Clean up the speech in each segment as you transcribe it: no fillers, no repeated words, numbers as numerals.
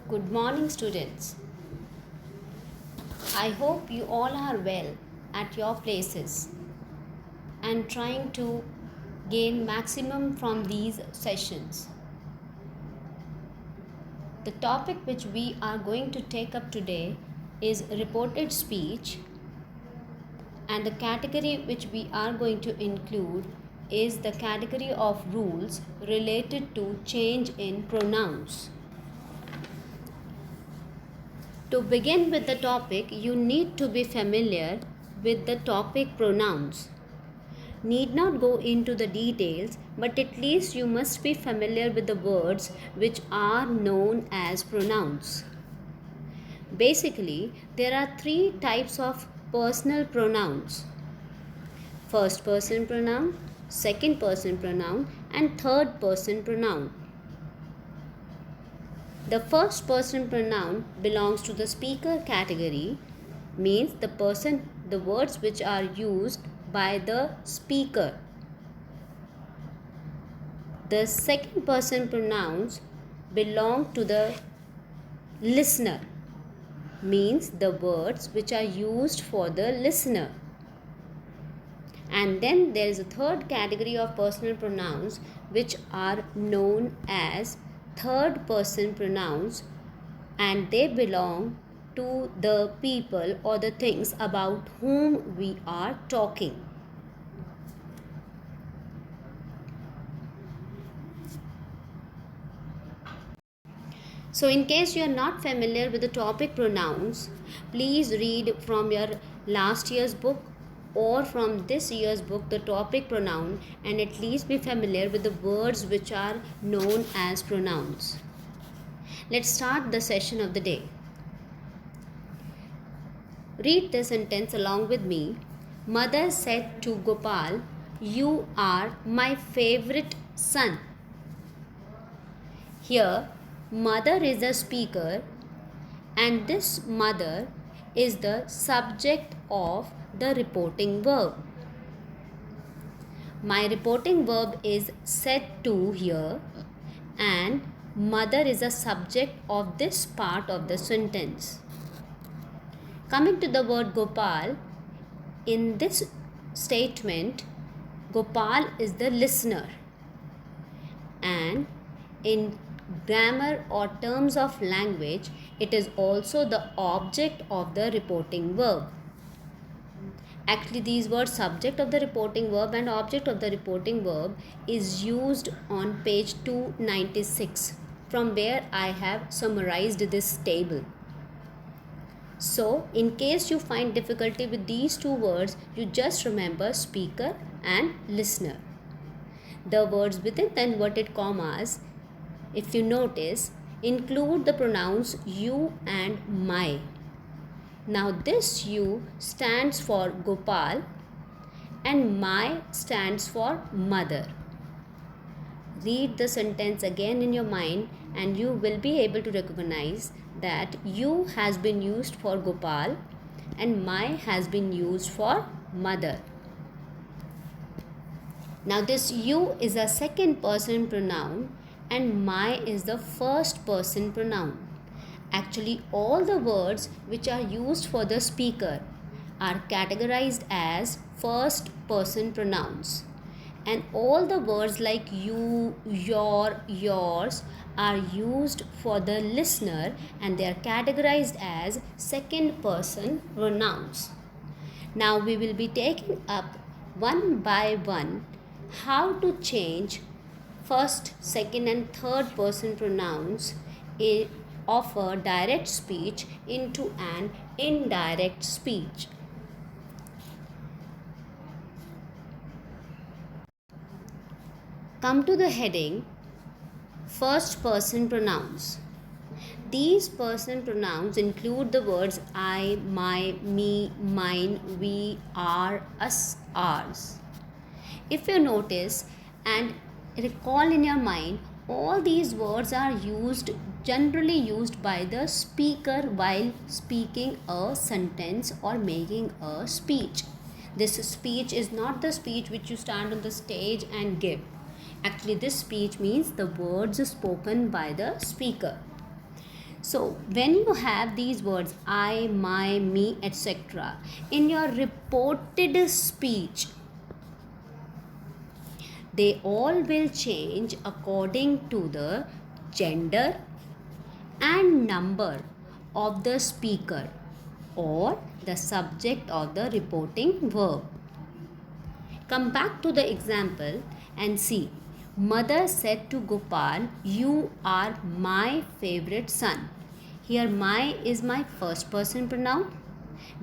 Good morning, students. I hope you all are well at your places and trying to gain maximum from these sessions. The topic which we are going to take up today is reported speech, and the category which we are going to include is the category of rules related to change in pronouns. To begin with the topic, you need to be familiar with the topic pronouns. Need not go into the details, but at least you must be familiar with the words which are known as pronouns. Basically, there are three types of personal pronouns: first person pronoun, second person pronoun, and third person pronoun. The first person pronoun belongs to the speaker category, means the words which are used by the speaker. The second person pronouns belong to the listener, means the words which are used for the listener. And then there is a third category of personal pronouns which are known as third person pronouns, and they belong to the people or the things about whom we are talking. So in case you are not familiar with the topic pronouns, please read from your last year's book or from this year's book the topic pronoun, and at least be familiar with the words which are known as pronouns. Let's start the session of the day. Read the sentence along with me. Mother said to Gopal, "You are my favorite son." Here, mother is the speaker, and this mother is the subject of the reporting verb. My reporting verb is said to here, and mother is the subject of this part of the sentence. Coming to the word Gopal, in this statement, Gopal is the listener, and in grammar or terms of language, it is also the object of the reporting verb. Actually, these words subject of the reporting verb and object of the reporting verb is used on page 296, from where I have summarized this table. So, in case you find difficulty with these two words, you just remember speaker and listener. The words within the inverted commas, if you notice, include the pronouns you and my. Now this you stands for Gopal and my stands for mother. Read the sentence again in your mind and you will be able to recognize that you has been used for Gopal and my has been used for mother. Now this you is a second person pronoun and my is the first person pronoun. Actually, all the words which are used for the speaker are categorized as first person pronouns, and all the words like you, your, yours are used for the listener and they are categorized as second person pronouns. Now we will be taking up one by one how to change first, second and third person pronouns of a direct speech into an indirect speech. Come to the heading, first person pronouns. These person pronouns include the words I, my, me, mine, we, our, us, ours. If you notice and recall in your mind, all these words are generally used by the speaker while speaking a sentence or making a speech. This speech is not the speech which you stand on the stage and give. Actually, this speech means the words spoken by the speaker. So when you have these words I, my, me, etc. in your reported speech, they all will change according to the gender and number of the speaker or the subject of the reporting verb. Come back to the example and see. Mother said to Gopal, "You are my favorite son." Here, my is my first person pronoun.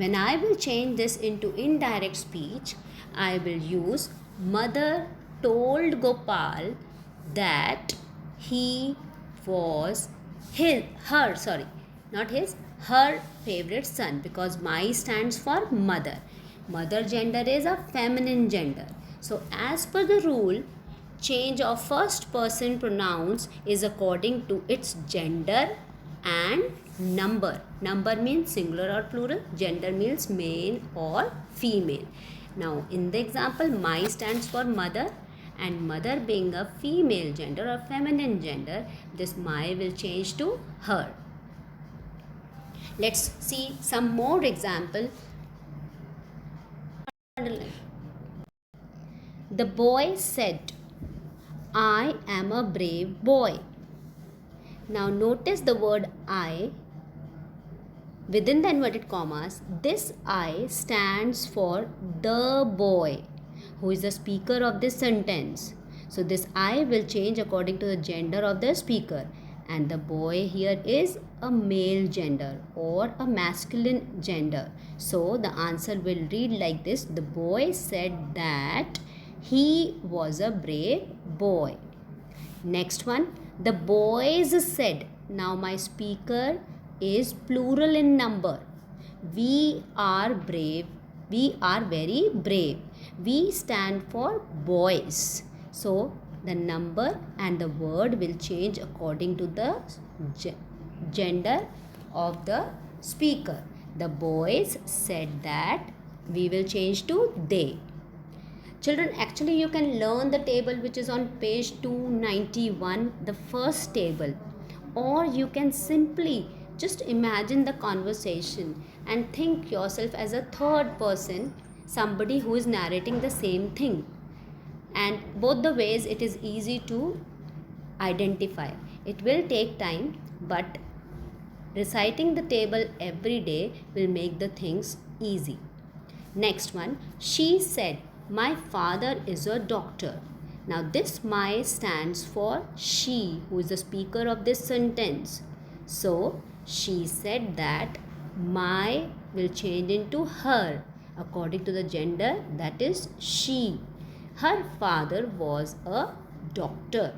When I will change this into indirect speech, I will use mother told Gopal that he was her favorite son, because my stands for mother. Mother gender is a feminine gender. So as per the rule, change of first person pronouns is according to its gender and number. Number means singular or plural, gender means male or female. Now in the example, my stands for mother, and mother being a female gender or feminine gender, this my will change to her. Let's see some more example. The boy said, "I am a brave boy." Now notice the word I within the inverted commas. This I stands for the boy who is the speaker of this sentence. So this I will change according to the gender of the speaker, and the boy here is a male gender or a masculine gender. So the answer will read like this: the boy said that he was a brave boy. Next one, the boys said. Now my speaker is plural in number. We are brave. We are very brave. We stand for boys. So the number and the word will change according to the gender of the speaker. The boys said that, we will change to they. Children, actually you can learn the table which is on page 291, the first table, or you can simply just imagine the conversation and think yourself as a third person, somebody who is narrating the same thing. And both the ways it is easy to identify. It will take time, but reciting the table every day will make the things easy. Next one, she said, "My father is a doctor." Now this my stands for she, who is the speaker of this sentence. So she said that my will change into her according to the gender, that is she. Her father was a doctor.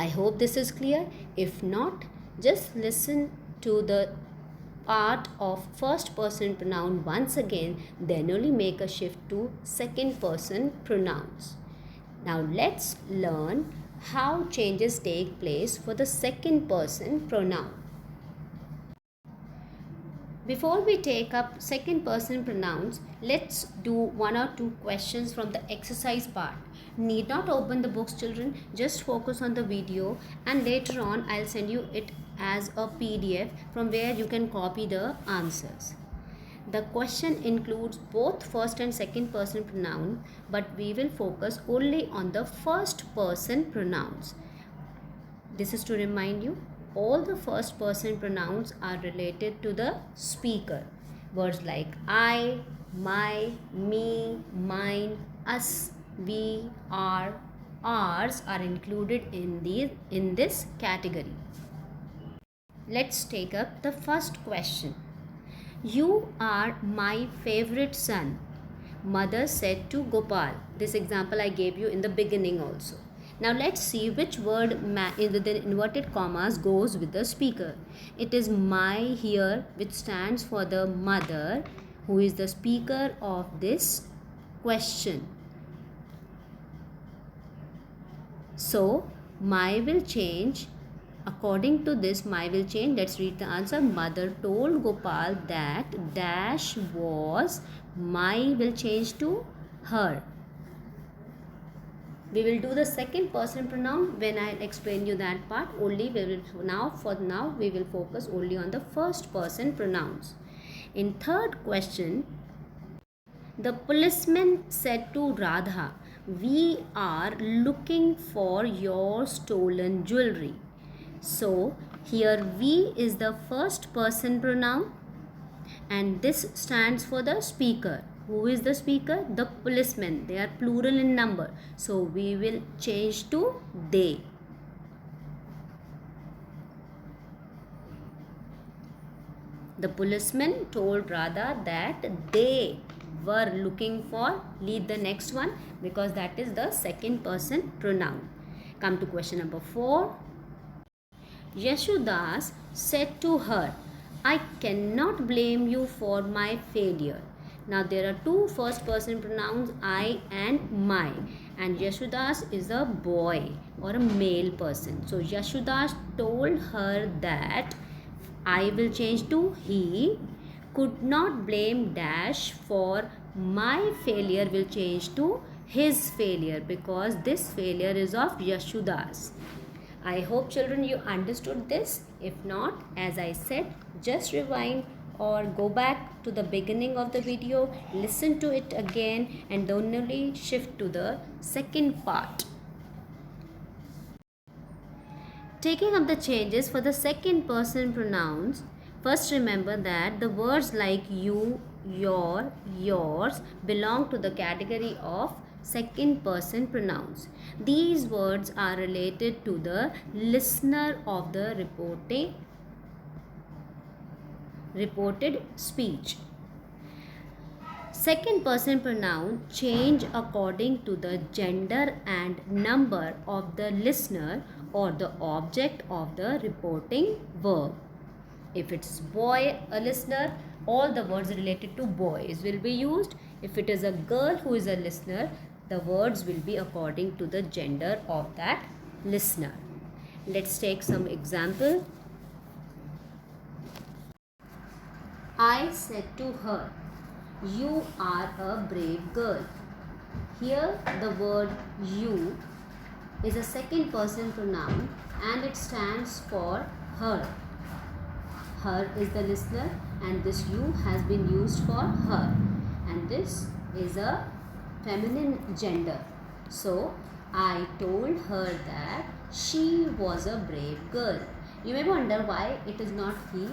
I hope this is clear. If not, just listen to the part of first person pronoun once again, then only make a shift to second person pronouns. Now let's learn how changes take place for the second person pronoun. Before we take up second person pronouns, let's do one or two questions from the exercise part. Need not open the books, children, just focus on the video, and later on I'll send you it as a PDF from where you can copy the answers. The question includes both first and second person pronoun, but we will focus only on the first person pronouns. This is to remind you, all the first person pronouns are related to the speaker. Words like I, my, me, mine, us, we, our, ours are included in this category. Let's take up the first question. You are my favorite son, mother said to Gopal. This example I gave you in the beginning also. Now let's see which word in the inverted commas goes with the speaker. It is my here, which stands for the mother, who is the speaker of this question. So my will change. According to this, my will change. Let's read the answer. Mother told Gopal that dash was, my will change to her. We will do the second person pronoun when I explain you that part. Only we will now we will focus only on the first person pronouns. In third question, the policeman said to Radha, "We are looking for your stolen jewelry." So here we is the first person pronoun and this stands for the speaker. Who is the speaker? The policemen. They are plural in number, so we will change to they. The policeman told Radha that they were looking for, leave the next one because that is the second person pronoun. Come to question number 4. Yashodas said to her, "I cannot blame you for my failure." Now there are two first person pronouns, I and my, and Yashodas is a boy or a male person. So Yashodas told her that I will change to he, could not blame dash for my failure will change to his failure because this failure is of Yashodas. I hope children you understood this. If not, as I said, just rewind or go back to the beginning of the video, listen to it again and only shift to the second part. Taking up the changes for the second person pronouns, first remember that the words like you, your, yours belong to the category of second person pronouns. These words are related to the listener of the reported speech. Second person pronoun change according to the gender and number of the listener or the object of the reporting verb. If it's boy, a listener, all the words related to boys will be used. If it is a girl who is a listener, the words will be according to the gender of that listener. Let's take some example. I said to her, "You are a brave girl." Here the word you is a second person pronoun and it stands for her. Her is the listener and this you has been used for her, and this is a feminine gender. So I told her that she was a brave girl. You may wonder why it is not he.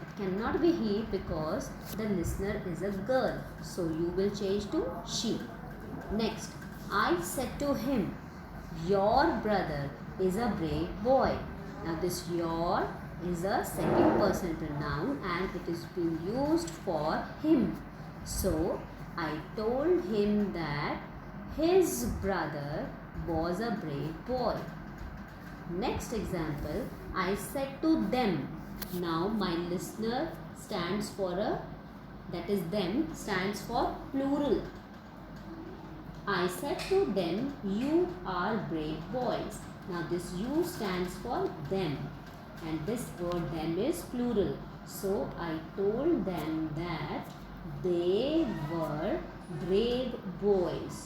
It cannot be he because the listener is a girl. So you will change to she. Next, I said to him, "Your brother is a brave boy." Now this your is a second person pronoun and it is being used for him. So I told him that his brother was a brave boy. Next example, I said to them. Now my listener stands for that is them stands for plural. I said to them, "You are brave boys." Now this you stands for them and this word them is plural. So I told them that they were brave boys.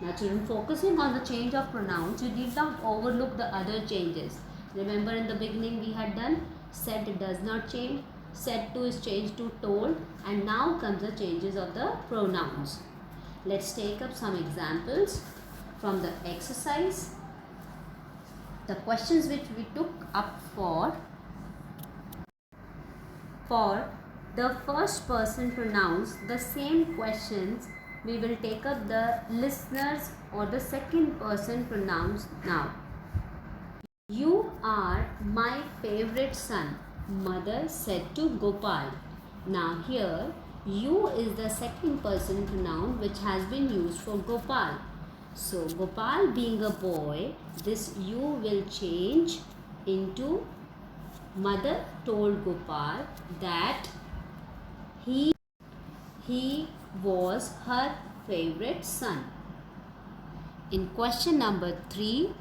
Now children, focusing on the change of pronouns, you need not overlook the other changes. Remember in the beginning we had done said does not change, said to is changed to told, and now comes the changes of the pronouns. Let's take up some examples from the exercise. The questions which we took up for the first person pronouns, the same questions we will take up the listeners or the second person pronouns now. "You are my favorite son," mother said to Gopal. Now here you is the second person pronoun which has been used for Gopal. So Gopal being a boy, this you will change into mother told Gopal that he was her favorite son. In question number 3,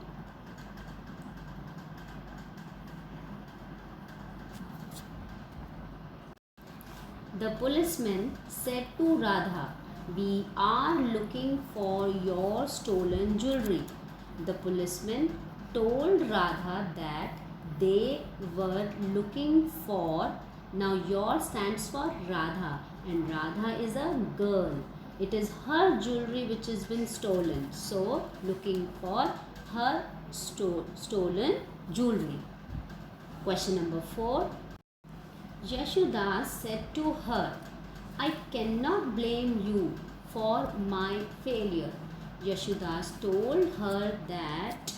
the policeman said to Radha, We are looking for your stolen jewelry. The policeman told Radha that they were looking for. Now your stands for Radha, and Radha is a girl. It is her jewelry which has been stolen. So looking for her stolen jewelry. Question number 4. Yashoda said to her, I cannot blame you for my failure. Yashodas told her that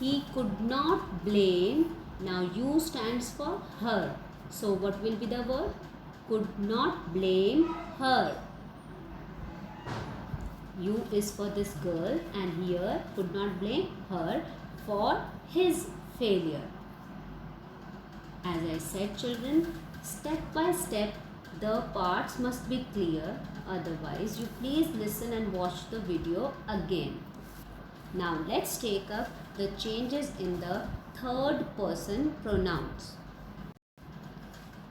he could not blame. Now you stands for her. So what will be the word? Could not blame her. You is for this girl, and here could not blame her for his failure. As I said, children, step by step the parts must be clear, otherwise you please listen and watch the video again. Now let's take up the changes in the third person pronouns.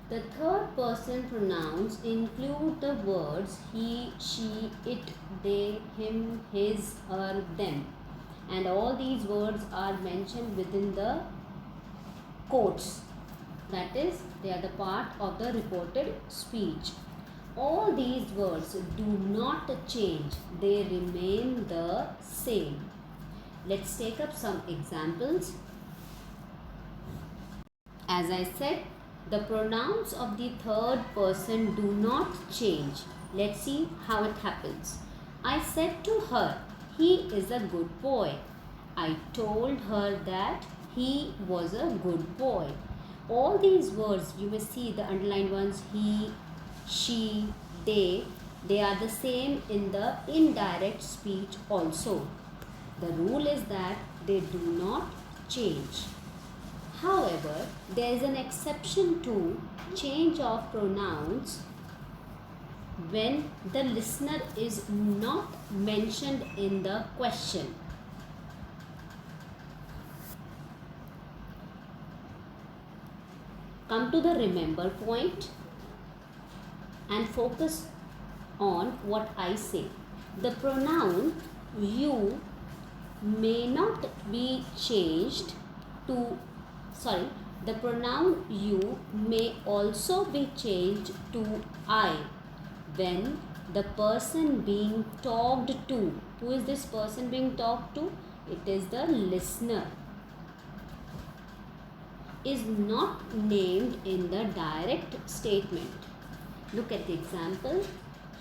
The third person pronouns include the words he, she, it, they, him, his, her, them, and all these words are mentioned within the quotes. That is, they are the part of the reported speech. All these words do not change, they remain the same. Let's take up some examples. As I said, the pronouns of the third person do not change. Let's see how it happens. I said to her, he is a good boy. I told her that he was a good boy. All these words, you may see the underlined ones, he, she, they are the same in the indirect speech also. The rule is that they do not change. However, there is an exception to change of pronouns when the listener is not mentioned in the question. Come to the remember point and focus on what I say. The pronoun you may not be changed to, the pronoun you may also be changed to I when the person being talked to, who is this person being talked to? It is the listener, is not named in the direct statement. Look at the example.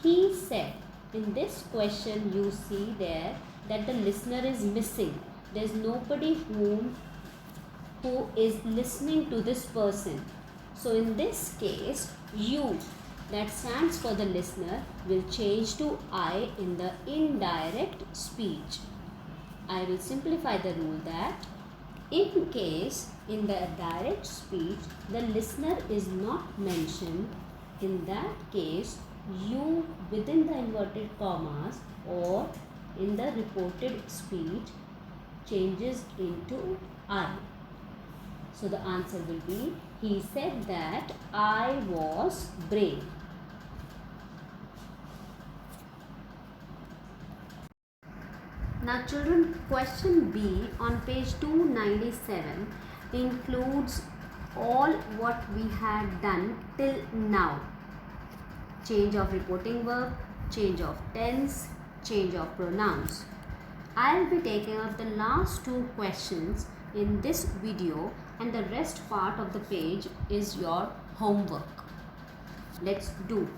He said. In this question you see there that the listener is missing. There is nobody who is listening to this person. So in this case, you, that stands for the listener, will change to I in the indirect speech. I will simplify the rule that in case in the direct speech the listener is not mentioned, in that case you within the inverted commas or in the reported speech changes into I. So the answer will be, he said that I was brave. Now children, question B on page 297 includes all what we had done till now. Change of reporting verb, change of tense, change of pronouns. I will be taking up the last two questions in this video, and the rest part of the page is your homework. Let's do.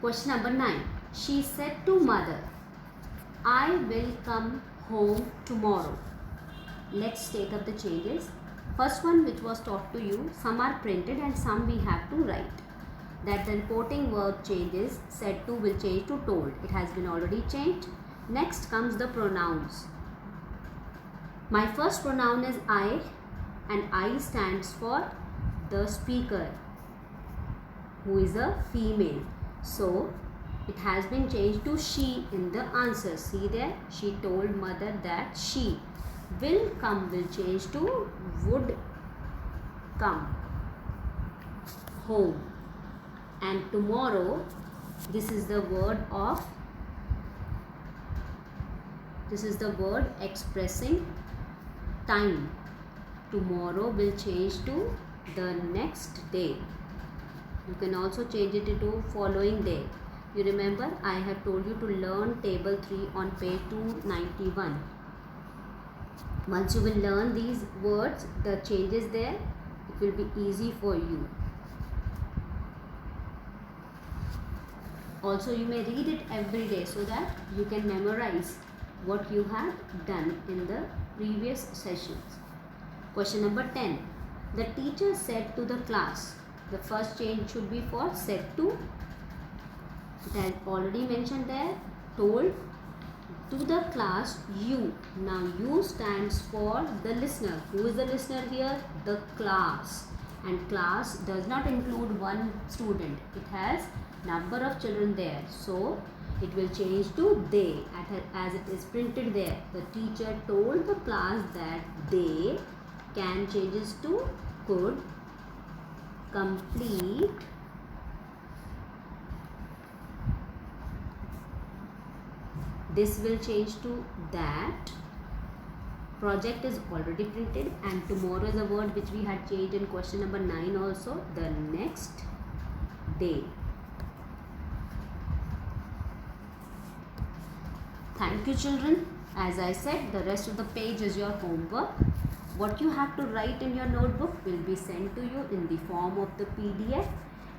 Question number 9. She said to mother, I will come home tomorrow. Let's take up the changes. First one which was taught to you, some are printed and some we have to write. That the reporting verb changes, said to will change to told. It has been already changed. Next comes the pronouns. My first pronoun is I, and I stands for the speaker, who is a female. So it has been changed to she in the answer. See there, she told mother that she will come will change to would come home, and tomorrow This is the word expressing time. Tomorrow will change to the next day. You can also change it to following day. You remember I have told you to learn table 3 on page 291. Once you will learn these words, the changes there, it will be easy for you. Also, you may read it every day so that you can memorize what you have done in the previous sessions. Question number 10. The teacher said to the class. The first change should be for said to. It has already mentioned there. Told to the class you. Now you stands for the listener. Who is the listener here? The class. And class does not include one student. It has number of children there. So it will change to they as it is printed there. The teacher told the class that they can changes to could complete this will change to that. Project is already printed and tomorrow is a word which we had changed in question number 9 also, the next day. Thank you children. As I said, the rest of the page is your homework. What you have to write in your notebook will be sent to you in the form of the PDF,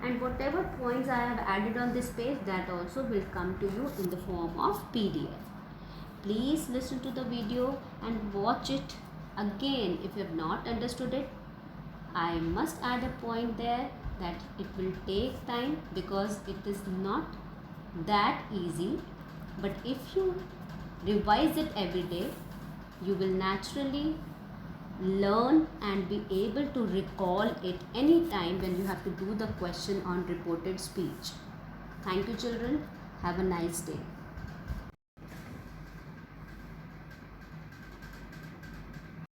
and whatever points I have added on this page, that also will come to you in the form of PDF. Please listen to the video and watch it again if you have not understood it. I must add a point there that it will take time because it is not that easy, but if you revise it every day, you will naturally learn and be able to recall it anytime when you have to do the question on reported speech. Thank you children. Have a nice day.